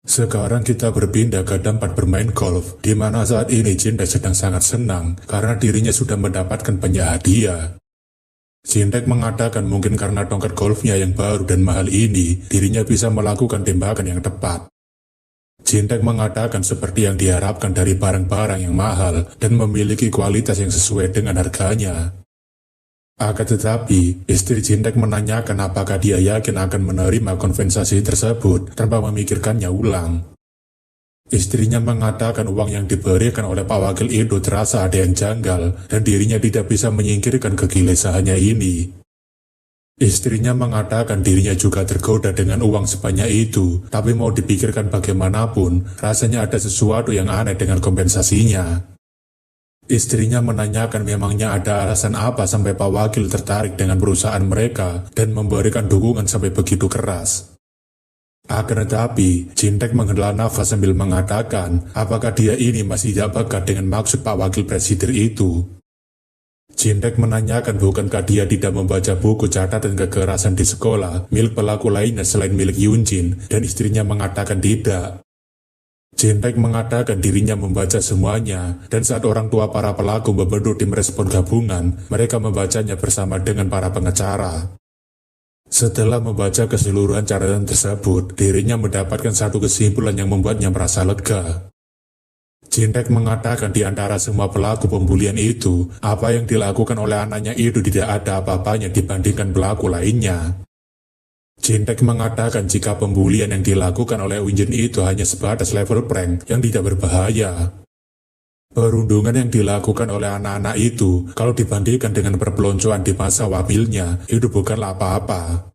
Sekarang kita berpindah ke tempat bermain golf, di mana saat ini Jindek sedang sangat senang karena dirinya sudah mendapatkan banyak hadiah. Jindek mengatakan mungkin karena tongkat golfnya yang baru dan mahal ini, dirinya bisa melakukan tembakan yang tepat. Jindek mengatakan seperti yang diharapkan dari barang-barang yang mahal dan memiliki kualitas yang sesuai dengan harganya. Akan tetapi, istri Jindek menanyakan apakah dia yakin akan menerima kompensasi tersebut tanpa memikirkannya ulang. Istrinya mengatakan uang yang diberikan oleh Pak Wakil itu terasa ada yang janggal dan dirinya tidak bisa menyingkirkan kegelisahannya ini. Istrinya mengatakan dirinya juga tergoda dengan uang sebanyak itu, tapi mau dipikirkan bagaimanapun, rasanya ada sesuatu yang aneh dengan kompensasinya. Istrinya menanyakan memangnya ada alasan apa sampai Pak Wakil tertarik dengan perusahaan mereka dan memberikan dukungan sampai begitu keras. Akan tetapi, Jindek menghela nafas sambil mengatakan apakah dia ini masih tidak bakat dengan maksud Pak Wakil Presiden itu. Jindek menanyakan bukankah dia tidak membaca buku catatan kekerasan di sekolah milik pelaku lainnya selain milik Yunjin, dan istrinya mengatakan tidak. Jindek mengatakan dirinya membaca semuanya, dan saat orang tua para pelaku membentuk tim respon gabungan, mereka membacanya bersama dengan para pengacara. Setelah membaca keseluruhan catatan tersebut, dirinya mendapatkan satu kesimpulan yang membuatnya merasa lega. Jindek mengatakan di antara semua pelaku pembulian itu, apa yang dilakukan oleh anaknya itu tidak ada apa-apanya dibandingkan pelaku lainnya. Jindek mengatakan jika pembulian yang dilakukan oleh Yunjin itu hanya sebatas level prank yang tidak berbahaya. Perundungan yang dilakukan oleh anak-anak itu, kalau dibandingkan dengan perpeloncoan di masa wamilnya, itu bukanlah apa-apa.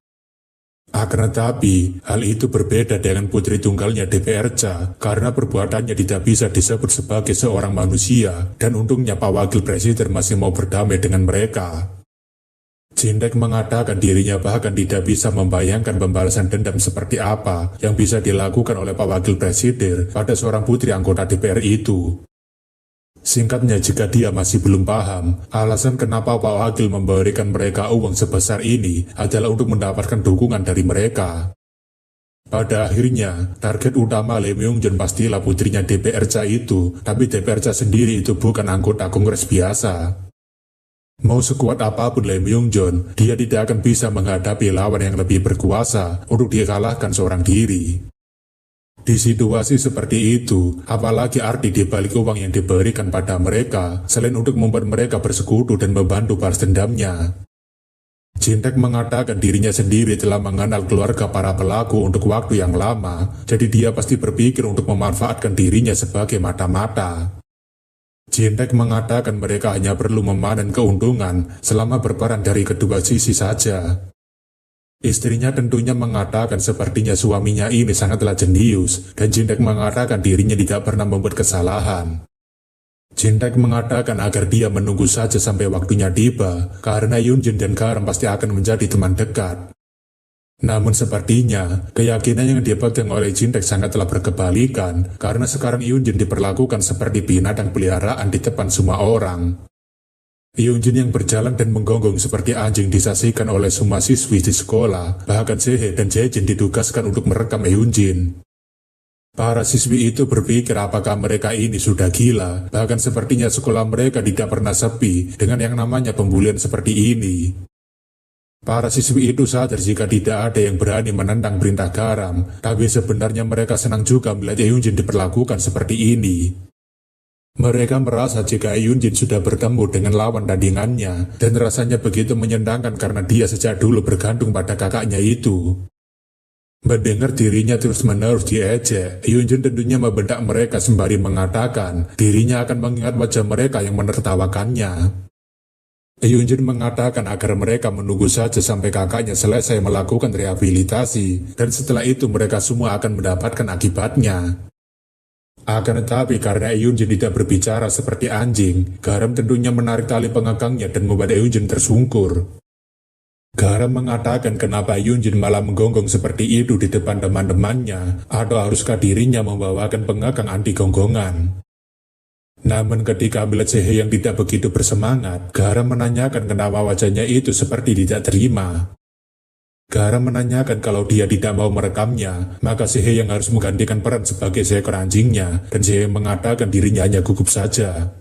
Akan tetapi, hal itu berbeda dengan putri tunggalnya DPRca, karena perbuatannya tidak bisa disebut sebagai seorang manusia, dan untungnya Pak Wakil Presiden masih mau berdamai dengan mereka. Jindek mengatakan dirinya bahkan tidak bisa membayangkan pembalasan dendam seperti apa yang bisa dilakukan oleh Pak Wakil Presiden pada seorang putri anggota DPR itu. Singkatnya, jika dia masih belum paham, alasan kenapa Pak Wakil memberikan mereka uang sebesar ini adalah untuk mendapatkan dukungan dari mereka. Pada akhirnya, target utama Lee Myung-jun pastilah putrinya DPRca itu, tapi DPRca sendiri itu bukan anggota kongres biasa. Mau sekuat apapun Lee Myung-jun, dia tidak akan bisa menghadapi lawan yang lebih berkuasa untuk dikalahkan seorang diri. Di situasi seperti itu, apalagi arti dibalik uang yang diberikan pada mereka, selain untuk membuat mereka bersekutu dan membantu balas dendamnya. Jindek mengatakan dirinya sendiri telah mengenal keluarga para pelaku untuk waktu yang lama, jadi dia pasti berpikir untuk memanfaatkan dirinya sebagai mata-mata. Jindek mengatakan mereka hanya perlu memanen keuntungan selama berperan dari kedua sisi saja. Istrinya tentunya mengatakan sepertinya suaminya ini sangatlah jenius, dan Jindek mengatakan dirinya tidak pernah membuat kesalahan. Jindek mengatakan agar dia menunggu saja sampai waktunya tiba, karena Yunjin dan Garam pasti akan menjadi teman dekat. Namun sepertinya, keyakinan yang dipegang oleh Jindek sangatlah berkebalikan, karena sekarang Yunjin diperlakukan seperti binatang peliharaan di depan semua orang. Yunjin yang berjalan dan menggonggong seperti anjing disaksikan oleh semua siswi di sekolah, bahkan Sehe dan Jejin ditugaskan untuk merekam Yunjin. Para siswi itu berpikir apakah mereka ini sudah gila, bahkan sepertinya sekolah mereka tidak pernah sepi dengan yang namanya pembulian seperti ini. Para siswi itu sadar jika tidak ada yang berani menentang perintah Garam, tapi sebenarnya mereka senang juga melihat Yunjin diperlakukan seperti ini. Mereka merasa jika Yunjin sudah bertemu dengan lawan tandingannya, dan rasanya begitu menyenangkan karena dia sejak dulu bergantung pada kakaknya itu. Mendengar dirinya terus-menerus diejek, Yunjin tentunya membedak mereka sembari mengatakan dirinya akan mengingat wajah mereka yang menertawakannya. Yunjin mengatakan agar mereka menunggu saja sampai kakaknya selesai melakukan rehabilitasi, dan setelah itu mereka semua akan mendapatkan akibatnya. Akan tetapi karena Yunjin tidak berbicara seperti anjing, Garam tentunya menarik tali pengekangnya dan membuat Yunjin tersungkur. Garam mengatakan kenapa Yunjin malah menggonggong seperti itu di depan teman-temannya, atau haruskah dirinya membawakan pengekang anti gonggongan. Namun ketika melihat Sehe yang tidak begitu bersemangat, Garam menanyakan kenapa wajahnya itu seperti tidak terima. Garam menanyakan kalau dia tidak mau merekamnya, maka Si Hye yang harus menggantikan peran sebagai seekor anjingnya, dan Si Hye mengatakan dirinya hanya gugup saja.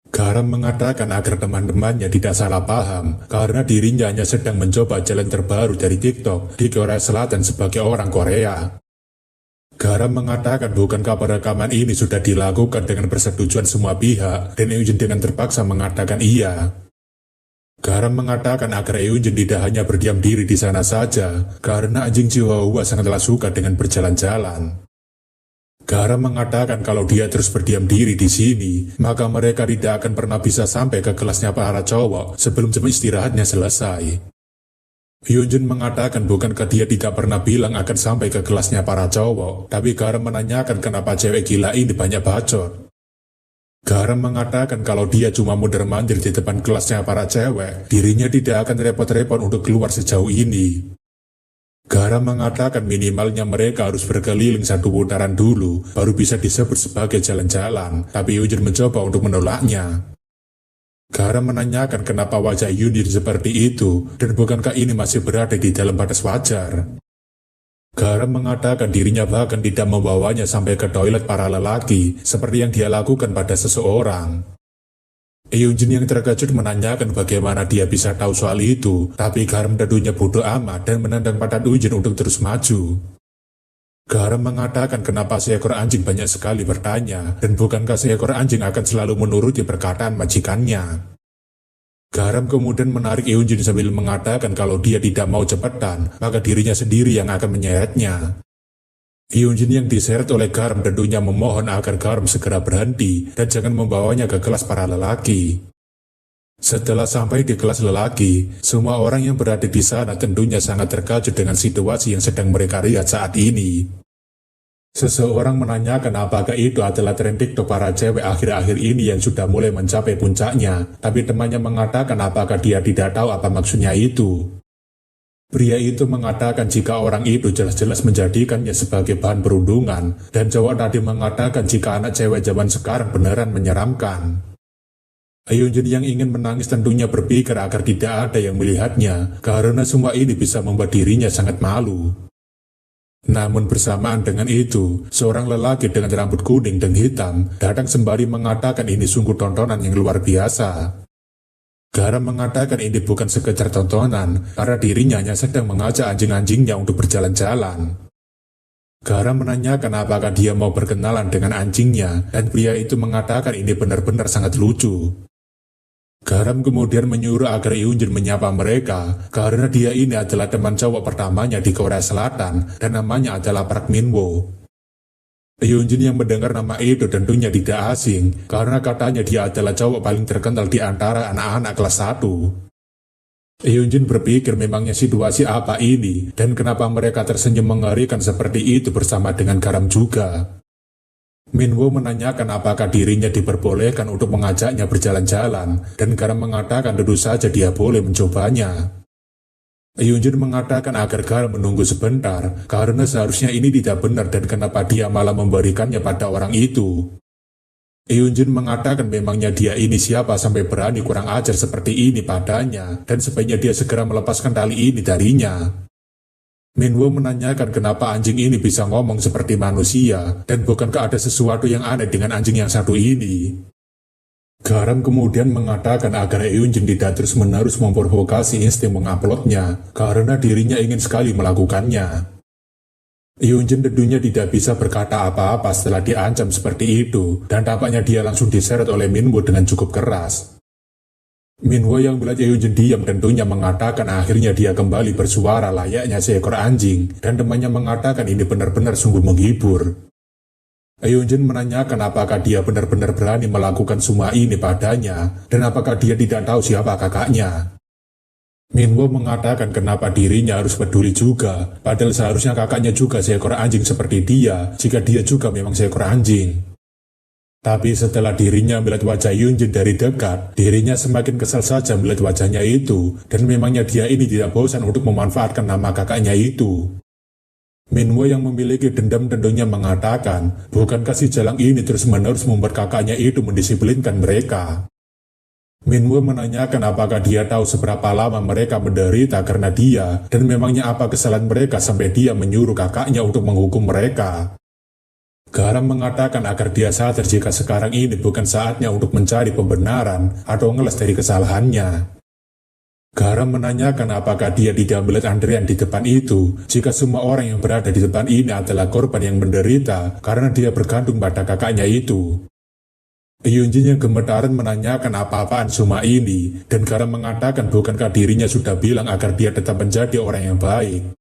Garam mengatakan agar teman-temannya tidak salah paham, karena dirinya hanya sedang mencoba jalan terbaru dari TikTok di Korea Selatan sebagai orang Korea. Garam mengatakan bukankah perekaman ini sudah dilakukan dengan persetujuan semua pihak, dan Eunjin dengan terpaksa mengatakan iya. Garam mengatakan agar Eunjin tidak hanya berdiam diri di sana saja, karena anjing Chihuahua sangatlah suka dengan berjalan-jalan. Garam mengatakan kalau dia terus berdiam diri di sini, maka mereka tidak akan pernah bisa sampai ke kelasnya para cowok sebelum jam istirahatnya selesai. Hyunjin mengatakan bukankah dia tidak pernah bilang akan sampai ke kelasnya para cowok, tapi Garam menanyakan kenapa cewek gila ini banyak bacot. Garam mengatakan kalau dia cuma mondar-mandir di depan kelasnya para cewek, dirinya tidak akan repot-repot untuk keluar sejauh ini. Garam mengatakan minimalnya mereka harus berkeliling 1 putaran dulu, baru bisa disebut sebagai jalan-jalan, tapi Hyunjin mencoba untuk menolaknya. Garam menanyakan kenapa wajah Hyunjin seperti itu, dan bukankah ini masih berada di dalam batas wajar. Garam mengatakan dirinya bahkan tidak membawanya sampai ke toilet para lelaki, seperti yang dia lakukan pada seseorang. Hyunjin yang terkejut menanyakan bagaimana dia bisa tahu soal itu, tapi Garam tentunya bodoh amat dan menendang pantat Hyunjin untuk terus maju. Garam mengatakan kenapa seekor anjing banyak sekali bertanya, dan bukankah seekor anjing akan selalu menuruti perkataan majikannya. Garam kemudian menarik Hyunjin sambil mengatakan kalau dia tidak mau cepetan, maka dirinya sendiri yang akan menyeretnya. Hyunjin yang diseret oleh Garam tentunya memohon agar Garam segera berhenti dan jangan membawanya ke kelas para lelaki. Setelah sampai di kelas lelaki, semua orang yang berada di sana tentunya sangat terkejut dengan situasi yang sedang mereka lihat saat ini. Seseorang menanyakan apakah itu adalah tren TikTok para cewek akhir-akhir ini yang sudah mulai mencapai puncaknya, tapi temannya mengatakan apakah dia tidak tahu apa maksudnya itu. Pria itu mengatakan jika orang itu jelas-jelas menjadikannya sebagai bahan perundungan, dan cowok tadi mengatakan jika anak cewek zaman sekarang beneran menyeramkan. Hyunjin yang ingin menangis tentunya berpikir agar tidak ada yang melihatnya, karena semua ini bisa membuat dirinya sangat malu. Namun bersamaan dengan itu, seorang lelaki dengan rambut kuning dan hitam datang sembari mengatakan ini sungguh tontonan yang luar biasa. Garam mengatakan ini bukan sekedar tontonan, karena dirinya hanya sedang mengajak anjing-anjingnya untuk berjalan-jalan. Garam menanyakan apakah dia mau berkenalan dengan anjingnya, dan pria itu mengatakan ini benar-benar sangat lucu. Garam kemudian menyuruh agar Hyunjin menyapa mereka, karena dia ini adalah teman cowok pertamanya di Korea Selatan, dan namanya adalah Park Min-woo. Hyunjin yang mendengar nama itu tentunya tidak asing, karena katanya dia adalah cowok paling terkenal di antara anak-anak kelas 1. Hyunjin berpikir memangnya situasi apa ini, dan kenapa mereka tersenyum mengerikan seperti itu bersama dengan Garam juga. Min-woo menanyakan apakah dirinya diperbolehkan untuk mengajaknya berjalan-jalan, dan Garam mengatakan tentu saja dia boleh mencobanya. Hyunjin mengatakan agar Garam menunggu sebentar, karena seharusnya ini tidak benar dan kenapa dia malah memberikannya pada orang itu. Hyunjin mengatakan memangnya dia ini siapa sampai berani kurang ajar seperti ini padanya, dan sebaiknya dia segera melepaskan tali ini darinya. Min-woo menanyakan kenapa anjing ini bisa ngomong seperti manusia, dan bukankah ada sesuatu yang aneh dengan anjing yang satu ini. Garam kemudian mengatakan agar Hyunjin tidak terus-menerus memprovokasi insting menguploadnya, karena dirinya ingin sekali melakukannya. Hyunjin tentunya tidak bisa berkata apa-apa setelah diancam seperti itu, dan tampaknya dia langsung diseret oleh Min-woo dengan cukup keras. Min-woo yang melihat Hyunjin diam tentunya mengatakan akhirnya dia kembali bersuara layaknya seekor anjing, dan temannya mengatakan ini benar-benar sungguh menghibur. Hyunjin menanyakan apakah dia benar-benar berani melakukan semua ini padanya, dan apakah dia tidak tahu siapa kakaknya. Min-woo mengatakan kenapa dirinya harus peduli juga, padahal seharusnya kakaknya juga seekor anjing seperti dia, jika dia juga memang seekor anjing. Tapi setelah dirinya melihat wajah Hyunjin dari dekat, dirinya semakin kesal saja melihat wajahnya itu, dan memangnya dia ini tidak bosan untuk memanfaatkan nama kakaknya itu. Min-woo yang memiliki dendam tentunya mengatakan, bukankah si jalang ini terus-menerus membuat kakaknya itu mendisiplinkan mereka. Minwoo menanyakan apakah dia tahu seberapa lama mereka menderita karena dia, dan memangnya apa kesalahan mereka sampai dia menyuruh kakaknya untuk menghukum mereka. Garam mengatakan agar dia sadar jika sekarang ini bukan saatnya untuk mencari pembenaran atau ngeles dari kesalahannya. Garam menanyakan apakah dia tidak melihat antrean di depan itu, jika semua orang yang berada di depan ini adalah korban yang menderita karena dia bergantung pada kakaknya itu. Hyunjin yang gemetaran menanyakan apa-apaan semua ini, dan Garam mengatakan bukankah dirinya sudah bilang agar dia tetap menjadi orang yang baik.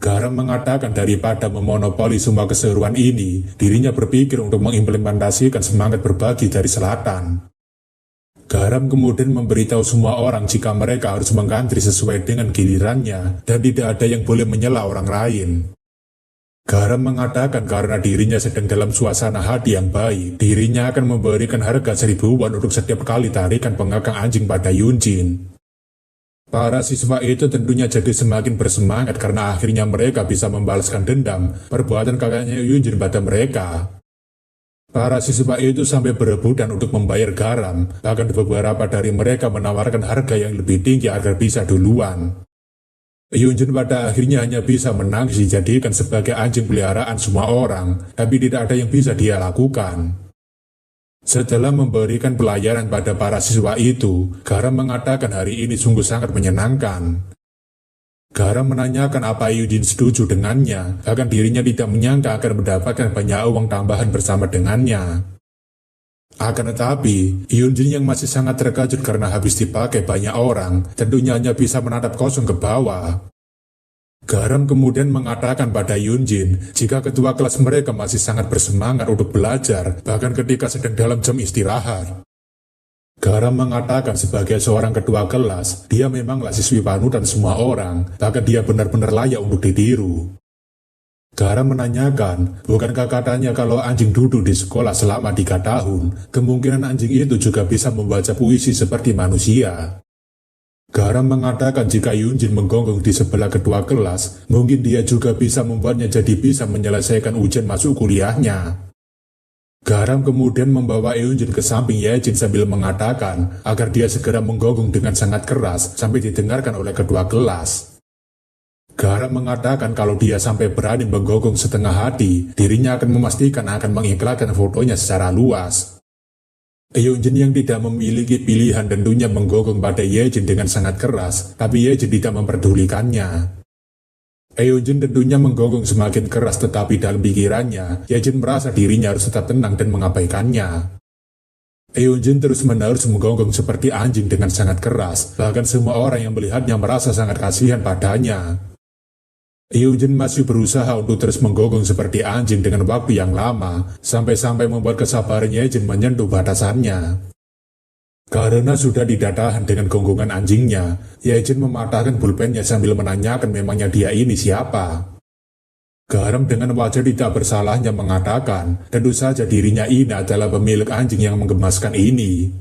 Garam mengatakan daripada memonopoli semua keseruan ini, dirinya berpikir untuk mengimplementasikan semangat berbagi dari selatan. Garam kemudian memberitahu semua orang jika mereka harus mengantri sesuai dengan gilirannya dan tidak ada yang boleh menyela orang lain. Garam mengatakan karena dirinya sedang dalam suasana hati yang baik, dirinya akan memberikan harga 1.000 won untuk setiap kali tarikan pengakang anjing pada Hyunjin. Para siswa itu tentunya jadi semakin bersemangat karena akhirnya mereka bisa membalaskan dendam perbuatan kakaknya Hyunjin pada mereka. Para siswa itu sampai berebutan untuk membayar Garam, bahkan beberapa dari mereka menawarkan harga yang lebih tinggi agar bisa duluan. Hyunjin pada akhirnya hanya bisa menangis dijadikan sebagai anjing peliharaan semua orang, tapi tidak ada yang bisa dia lakukan. Setelah memberikan pelajaran pada para siswa itu, Garam mengatakan hari ini sungguh sangat menyenangkan. Garam menanyakan apa Hyunjin setuju dengannya, bahkan dirinya tidak menyangka akan mendapatkan banyak uang tambahan bersama dengannya. Akan tetapi, Hyunjin yang masih sangat terkejut karena habis dipakai banyak orang, tentunya hanya bisa menatap kosong ke bawah. Garam kemudian mengatakan pada Hyunjin jika ketua kelas mereka masih sangat bersemangat untuk belajar, bahkan ketika sedang dalam jam istirahat. Garam mengatakan sebagai seorang ketua kelas, dia memanglah siswi panutan semua orang, bahkan dia benar-benar layak untuk ditiru. Garam menanyakan, bukankah katanya kalau anjing duduk di sekolah selama 3 tahun, kemungkinan anjing itu juga bisa membaca puisi seperti manusia. Garam mengatakan jika Hyunjin menggonggong di sebelah ketua kelas, mungkin dia juga bisa membuatnya jadi bisa menyelesaikan ujian masuk kuliahnya. Garam kemudian membawa Hyunjin ke samping Yejin sambil mengatakan agar dia segera menggonggong dengan sangat keras sampai didengarkan oleh ketua kelas. Garam mengatakan kalau dia sampai berani menggonggong setengah hati, dirinya akan memastikan akan mengiklankan fotonya secara luas. Hyunjin yang tidak memiliki pilihan tentunya menggonggong pada Yejin dengan sangat keras, tapi Yejin tidak memperdulikannya. Hyunjin tentunya menggonggong semakin keras, tetapi dalam pikirannya, Yejin merasa dirinya harus tetap tenang dan mengabaikannya. Hyunjin terus-menerus menggonggong seperti anjing dengan sangat keras, bahkan semua orang yang melihatnya merasa sangat kasihan padanya. Hyunjin masih berusaha untuk terus menggonggong seperti anjing dengan waktu yang lama, sampai-sampai membuat kesabaran Yejin menyentuh batasannya. Karena sudah tidak tahan dengan gonggongan anjingnya, Yejin mematahkan pulpennya sambil menanyakan memangnya dia ini siapa. Garam dengan wajah tidak bersalahnya mengatakan, tentu saja dirinya ini adalah pemilik anjing yang menggemaskan ini.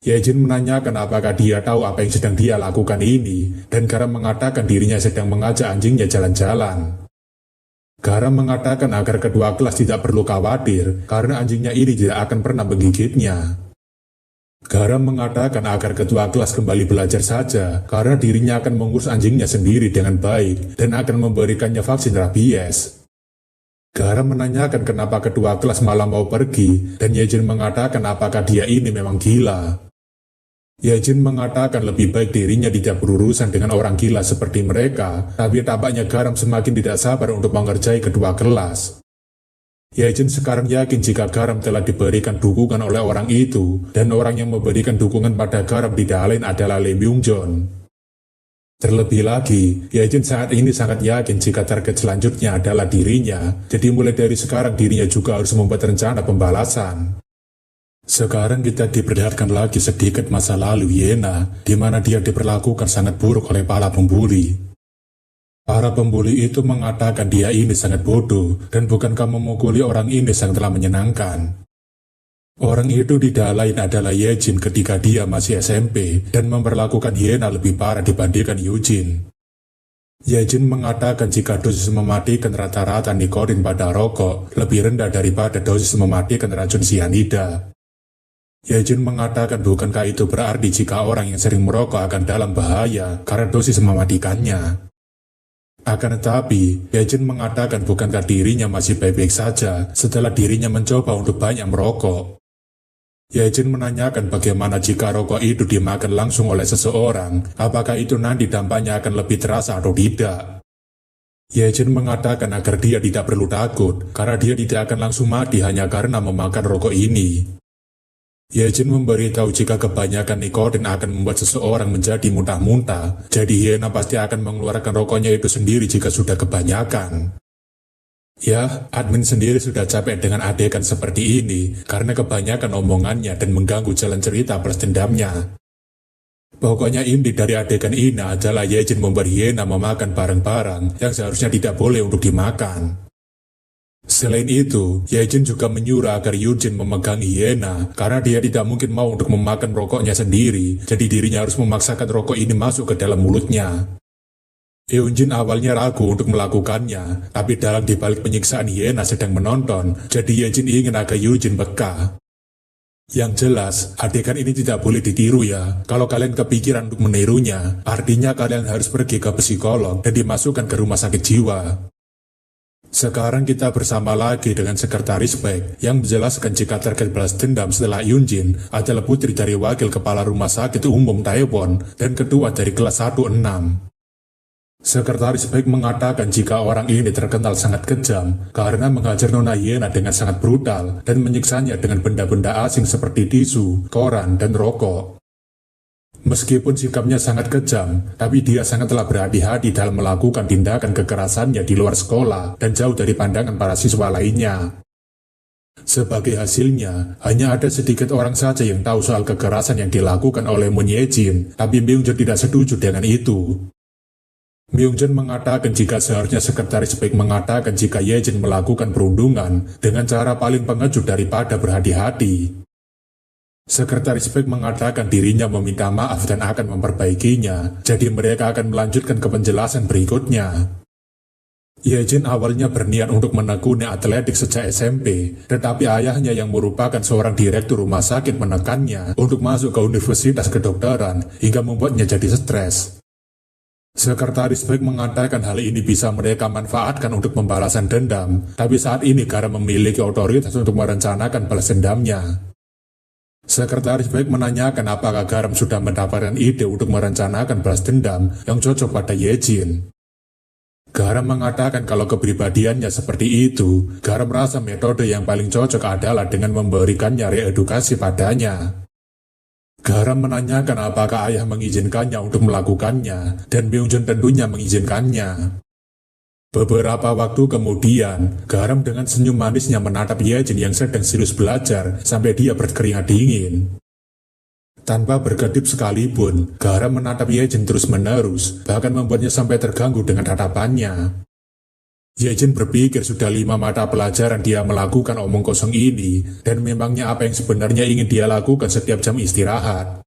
Yejin menanyakan apakah dia tahu apa yang sedang dia lakukan ini, dan Garam mengatakan dirinya sedang mengajak anjingnya jalan-jalan. Garam mengatakan agar kedua kelas tidak perlu khawatir, karena anjingnya ini tidak akan pernah menggigitnya. Garam mengatakan agar ketua kelas kembali belajar saja, karena dirinya akan mengurus anjingnya sendiri dengan baik, dan akan memberikannya vaksin rabies. Garam menanyakan kenapa ketua kelas malah mau pergi, dan Yejin mengatakan apakah dia ini memang gila. Yejin mengatakan lebih baik dirinya tidak berurusan dengan orang gila seperti mereka, tapi tampaknya Garam semakin tidak sabar untuk mengerjai kedua kelas. Yejin sekarang yakin jika Garam telah diberikan dukungan oleh orang itu, dan orang yang memberikan dukungan pada Garam tidak lain adalah Lee Myung-jon. Terlebih lagi, Yejin saat ini sangat yakin jika target selanjutnya adalah dirinya, jadi mulai dari sekarang dirinya juga harus membuat rencana pembalasan. Sekarang kita diperlihatkan lagi sedikit masa lalu Yena, di mana dia diperlakukan sangat buruk oleh para pembuli. Para pembuli itu mengatakan dia ini sangat bodoh, dan bukankah memukuli orang ini sangatlah menyenangkan. Orang itu tidak lain adalah Yejin ketika dia masih SMP, dan memperlakukan Yena lebih parah dibandingkan Hyunjin. Yejin mengatakan jika dosis mematikan rata-rata nikotin pada rokok lebih rendah daripada dosis mematikan racun sianida. Yejin mengatakan bukankah itu berarti jika orang yang sering merokok akan dalam bahaya karena dosis mematikannya. Akan tetapi, Yejin mengatakan bukankah dirinya masih baik-baik saja setelah dirinya mencoba untuk banyak merokok. Yejin menanyakan bagaimana jika rokok itu dimakan langsung oleh seseorang, apakah itu nanti dampaknya akan lebih terasa atau tidak. Yejin mengatakan agar dia tidak perlu takut, karena dia tidak akan langsung mati hanya karena memakan rokok ini. Yejin memberitahu jika kebanyakan nikotin akan membuat seseorang menjadi muntah-muntah, jadi hiena pasti akan mengeluarkan rokoknya itu sendiri jika sudah kebanyakan. Ya, admin sendiri sudah capek dengan adegan seperti ini, karena kebanyakan omongannya dan mengganggu jalan cerita balas dendamnya. Pokoknya inti dari adegan ini adalah Yejin memberi hiena memakan barang-barang yang seharusnya tidak boleh untuk dimakan. Selain itu, Yejin juga menyuruh agar Yunjin memegang hiena karena dia tidak mungkin mau untuk memakan rokoknya sendiri, jadi dirinya harus memaksakan rokok ini masuk ke dalam mulutnya. Yunjin awalnya ragu untuk melakukannya, tapi dalam dibalik penyiksaan hiena sedang menonton, jadi Yejin ingin agar Yunjin peka. Yang jelas, adegan ini tidak boleh ditiru ya. Kalau kalian kepikiran untuk menirunya, artinya kalian harus pergi ke psikolog dan dimasukkan ke rumah sakit jiwa. Sekarang kita bersama lagi dengan Sekretaris Baek yang menjelaskan jika target balas dendam setelah Yunjin adalah putri dari wakil kepala rumah sakit umum Taiwan dan ketua dari kelas 16. Sekretaris Baek mengatakan jika orang ini terkenal sangat kejam karena mengajar Nona Hiena dengan sangat brutal dan menyiksanya dengan benda-benda asing seperti tisu, koran, dan rokok. Meskipun sikapnya sangat kejam, tapi dia sangatlah berhati-hati dalam melakukan tindakan kekerasannya di luar sekolah dan jauh dari pandangan para siswa lainnya. Sebagai hasilnya, hanya ada sedikit orang saja yang tahu soal kekerasan yang dilakukan oleh Moon Yejin, tapi Myungjun tidak setuju dengan itu. Myungjun mengatakan jika seharusnya Sekretaris Baek mengatakan jika Yejin melakukan perundungan dengan cara paling pengecut daripada berhati-hati. Sekretaris Baek mengatakan dirinya meminta maaf dan akan memperbaikinya, jadi mereka akan melanjutkan ke penjelasan berikutnya. Yejin awalnya berniat untuk menekuni atletik sejak SMP, tetapi ayahnya yang merupakan seorang direktur rumah sakit menekannya untuk masuk ke universitas kedokteran hingga membuatnya jadi stres. Sekretaris Baek mengatakan hal ini bisa mereka manfaatkan untuk pembalasan dendam, tapi saat ini Garam memiliki otoritas untuk merencanakan balas dendamnya. Sekretaris Baek menanyakan apakah Garam sudah mendapatkan ide untuk merencanakan balas dendam yang cocok pada Yejin. Garam mengatakan kalau kepribadiannya seperti itu, Garam merasa metode yang paling cocok adalah dengan memberikannya reedukasi padanya. Garam menanyakan apakah ayah mengizinkannya untuk melakukannya, dan Myungjun tentunya mengizinkannya. Beberapa waktu kemudian, Garam dengan senyum manisnya menatap Yejin yang sedang serius belajar sampai dia berkeringat dingin. Tanpa berkedip sekalipun, Garam menatap Yejin terus-menerus, bahkan membuatnya sampai terganggu dengan tatapannya. Yejin berpikir sudah 5 mata pelajaran dia melakukan omong kosong ini, dan memangnya apa yang sebenarnya ingin dia lakukan setiap jam istirahat.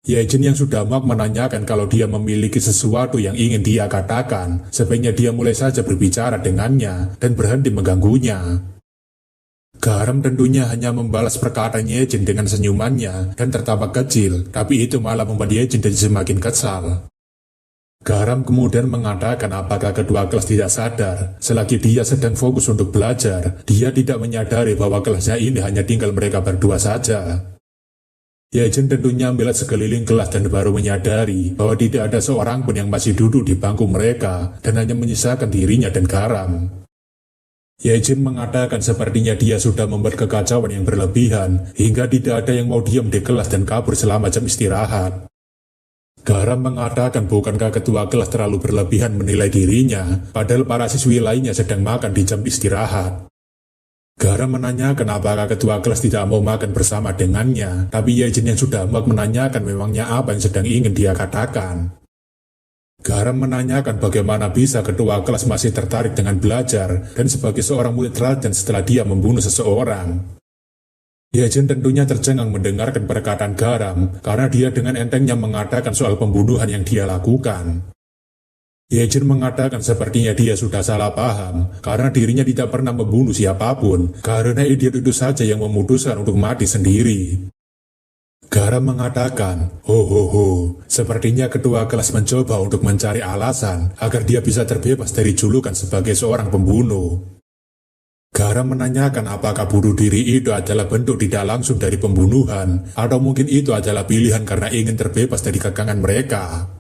Yejin yang sudah muak menanyakan kalau dia memiliki sesuatu yang ingin dia katakan, sebaiknya dia mulai saja berbicara dengannya dan berhenti mengganggunya. Garam tentunya hanya membalas perkataan Yejin dengan senyumannya dan tertawa kecil, tapi itu malah membuat Yejin jadi semakin kesal. Garam kemudian mengatakan apakah kedua kelas tidak sadar, selagi dia sedang fokus untuk belajar, dia tidak menyadari bahwa kelasnya ini hanya tinggal mereka berdua saja. Yejin tentunya melihat sekeliling kelas dan baru menyadari bahwa tidak ada seorang pun yang masih duduk di bangku mereka dan hanya menyisakan dirinya dan Garam. Yejin mengatakan sepertinya dia sudah membuat kekacauan yang berlebihan hingga tidak ada yang mau diam di kelas dan kabur selama jam istirahat. Garam mengatakan bukankah ketua kelas terlalu berlebihan menilai dirinya, padahal para siswi lainnya sedang makan di jam istirahat. Garam menanyakan apakah ketua kelas tidak mau makan bersama dengannya, tapi Yejin yang sudah muak menanyakan memangnya apa yang sedang ingin dia katakan. Garam menanyakan bagaimana bisa ketua kelas masih tertarik dengan belajar dan sebagai seorang murid teladan setelah dia membunuh seseorang. Yejin tentunya tercengang mendengarkan perkataan Garam karena dia dengan entengnya mengatakan soal pembunuhan yang dia lakukan. Yejin mengatakan sepertinya dia sudah salah paham karena dirinya tidak pernah membunuh siapapun karena idiot itu saja yang memutuskan untuk mati sendiri. Garam mengatakan, sepertinya ketua kelas mencoba untuk mencari alasan agar dia bisa terbebas dari julukan sebagai seorang pembunuh. Garam menanyakan apakah bunuh diri itu adalah bentuk tidak langsung dari pembunuhan, atau mungkin itu adalah pilihan karena ingin terbebas dari kekangan mereka.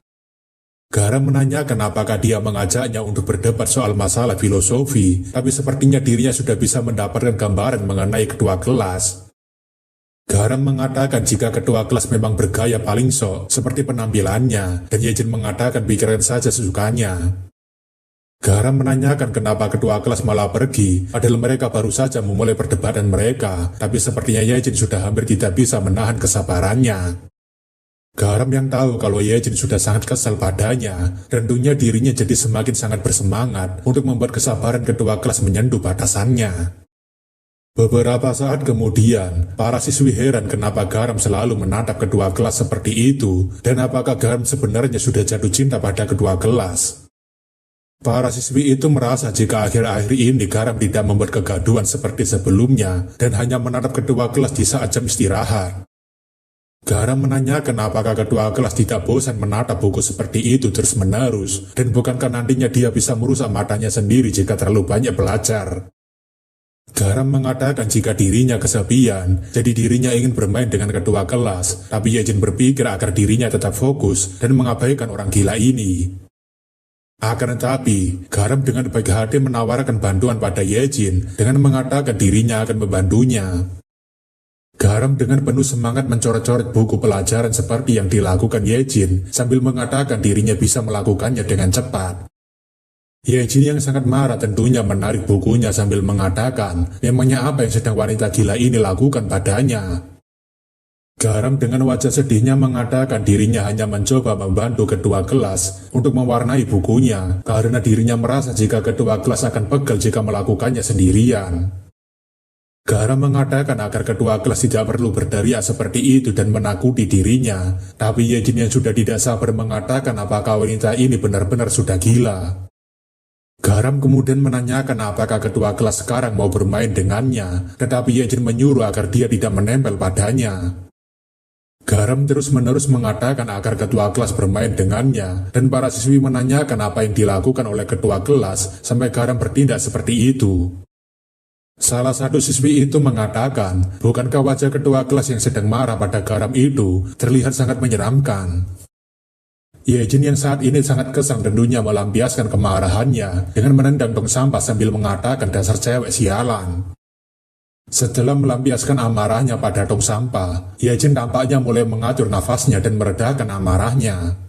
Garam menanyakan apakah dia mengajaknya untuk berdebat soal masalah filosofi, tapi sepertinya dirinya sudah bisa mendapatkan gambaran mengenai ketua kelas. Garam mengatakan jika ketua kelas memang bergaya paling sok seperti penampilannya, dan Yejin mengatakan pikirkan saja sesukanya. Garam menanyakan kenapa ketua kelas malah pergi, padahal mereka baru saja memulai perdebatan mereka, tapi sepertinya Yejin sudah hampir tidak bisa menahan kesabarannya. Garam yang tahu kalau Yejin sudah sangat kesal padanya, tentunya dirinya jadi semakin sangat bersemangat untuk membuat kesabaran ketua kelas menyentuh batasannya. Beberapa saat kemudian, para siswi heran kenapa Garam selalu menatap ketua kelas seperti itu, dan apakah Garam sebenarnya sudah jatuh cinta pada ketua kelas. Para siswi itu merasa jika akhir-akhir ini Garam tidak membuat kegaduhan seperti sebelumnya, dan hanya menatap ketua kelas di saat jam istirahat. Garam menanyakan apakah ketua kelas tidak bosan menatap buku seperti itu terus-menerus, dan bukankah nantinya dia bisa merusak matanya sendiri jika terlalu banyak belajar. Garam mengatakan jika dirinya kesepian, jadi dirinya ingin bermain dengan ketua kelas, tapi Yejin berpikir agar dirinya tetap fokus dan mengabaikan orang gila ini. Akan tetapi, Garam dengan baik hati menawarkan bantuan pada Yejin dengan mengatakan dirinya akan membantunya. Garam dengan penuh semangat mencoret-coret buku pelajaran seperti yang dilakukan Yejin sambil mengatakan dirinya bisa melakukannya dengan cepat. Yejin yang sangat marah tentunya menarik bukunya sambil mengatakan, memangnya apa yang sedang wanita gila ini lakukan padanya? Garam dengan wajah sedihnya mengatakan dirinya hanya mencoba membantu ketua kelas untuk mewarnai bukunya, karena dirinya merasa jika ketua kelas akan pegel jika melakukannya sendirian. Garam mengatakan agar ketua kelas tidak perlu berdariak seperti itu dan menakuti dirinya, tapi Yejin yang sudah tidak sabar mengatakan apakah wanita ini benar-benar sudah gila. Garam kemudian menanyakan apakah ketua kelas sekarang mau bermain dengannya, tetapi Yejin menyuruh agar dia tidak menempel padanya. Garam terus-menerus mengatakan agar ketua kelas bermain dengannya, dan para siswi menanyakan apa yang dilakukan oleh ketua kelas sampai Garam bertindak seperti itu. Salah satu siswi itu mengatakan, bukankah wajah ketua kelas yang sedang marah pada Garam itu terlihat sangat menyeramkan. Yejin yang saat ini sangat kesal tentunya melampiaskan kemarahannya dengan menendang tong sampah sambil mengatakan dasar cewek sialan. Setelah melampiaskan amarahnya pada tong sampah, Yejin tampaknya mulai mengatur nafasnya dan meredakan amarahnya.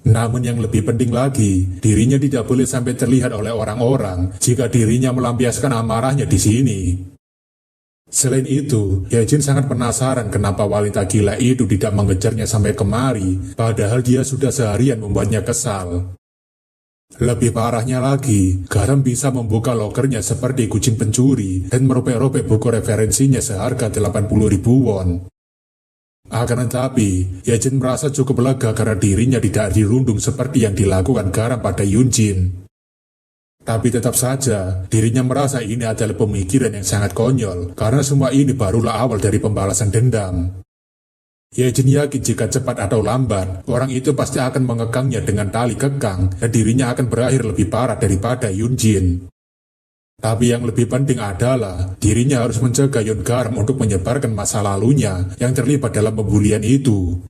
Namun yang lebih penting lagi, dirinya tidak boleh sampai terlihat oleh orang-orang jika dirinya melampiaskan amarahnya di sini. Selain itu, Yejin sangat penasaran kenapa wanita gila itu tidak mengejarnya sampai kemari, padahal dia sudah seharian membuatnya kesal. Lebih parahnya lagi, Garam bisa membuka lokernya seperti kucing pencuri dan merobek-robek buku referensinya seharga 80.000 won. Akan tetapi, Yejin merasa cukup lega karena dirinya tidak dirundung seperti yang dilakukan Garam pada Yunjin. Tapi tetap saja, dirinya merasa ini adalah pemikiran yang sangat konyol, karena semua ini barulah awal dari pembalasan dendam. Yejin yakin jika cepat atau lambat, orang itu pasti akan mengekangnya dengan tali kekang, dan dirinya akan berakhir lebih parah daripada Yunjin. Tapi yang lebih penting adalah, dirinya harus mencegah Yon Garam untuk menyebarkan masa lalunya yang terlibat dalam pembulian itu.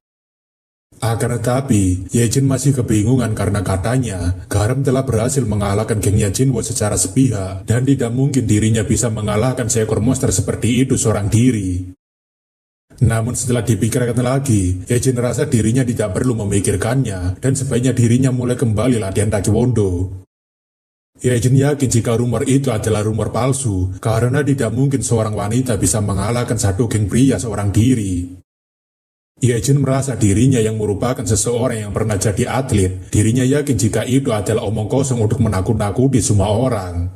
Akan tetapi, Yejin masih kebingungan karena katanya, Garam telah berhasil mengalahkan gengnya Jinwo secara sepihak, dan tidak mungkin dirinya bisa mengalahkan seekor monster seperti itu seorang diri. Namun setelah dipikirkan lagi, Yejin rasa dirinya tidak perlu memikirkannya, dan sebaiknya dirinya mulai kembali latihan taekwondo. Yejin yakin jika rumor itu adalah rumor palsu, karena tidak mungkin seorang wanita bisa mengalahkan satu geng pria seorang diri. Yejin merasa dirinya yang merupakan seseorang yang pernah jadi atlet, dirinya yakin jika itu adalah omong kosong untuk menakut-nakuti semua orang.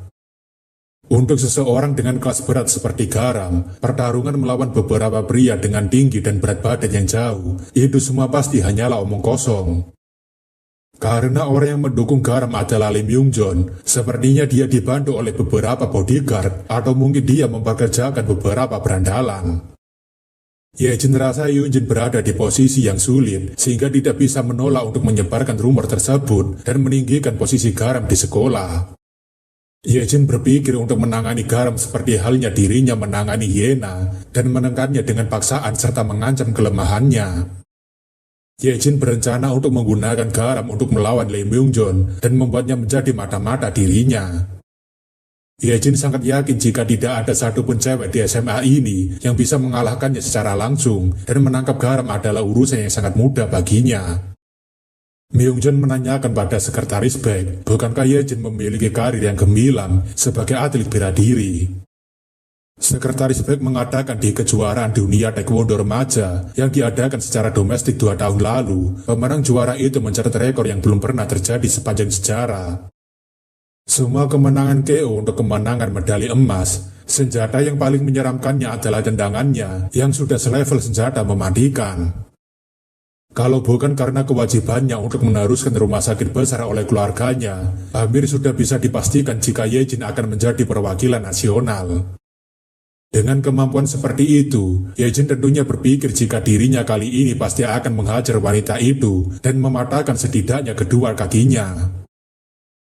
Untuk seseorang dengan kelas berat seperti Garam, pertarungan melawan beberapa pria dengan tinggi dan berat badan yang jauh, itu semua pasti hanyalah omong kosong. Karena orang yang mendukung Garam adalah Lim Yungjon, sepertinya dia dibantu oleh beberapa bodyguard, atau mungkin dia mempekerjakan beberapa berandalan. Yejin merasa Yunjin berada di posisi yang sulit sehingga tidak bisa menolak untuk menyebarkan rumor tersebut dan meninggikan posisi Garam di sekolah. Yejin berpikir untuk menangani Garam seperti halnya dirinya menangani Yena dan menekannya dengan paksaan serta mengancam kelemahannya. Yejin berencana untuk menggunakan Garam untuk melawan Lee Myung-jon dan membuatnya menjadi mata-mata dirinya. Yejin sangat yakin jika tidak ada satupun cewek di SMA ini yang bisa mengalahkannya secara langsung dan menangkap Garam adalah urusan yang sangat mudah baginya. Myung-jon menanyakan pada sekretaris Baek, bukankah Yejin memiliki karir yang gemilang sebagai atlet bela diri? Sekretaris Baek mengatakan di kejuaraan dunia taekwondo remaja yang diadakan secara domestik 2 tahun lalu, pemenang juara itu mencatat rekor yang belum pernah terjadi sepanjang sejarah. Semua kemenangan KO untuk kemenangan medali emas, senjata yang paling menyeramkannya adalah tendangannya yang sudah selevel senjata mematikan. Kalau bukan karena kewajibannya untuk meneruskan rumah sakit besar oleh keluarganya, hampir sudah bisa dipastikan jika Yejin akan menjadi perwakilan nasional. Dengan kemampuan seperti itu, Yejin tentunya berpikir jika dirinya kali ini pasti akan menghajar wanita itu dan mematahkan setidaknya kedua kakinya.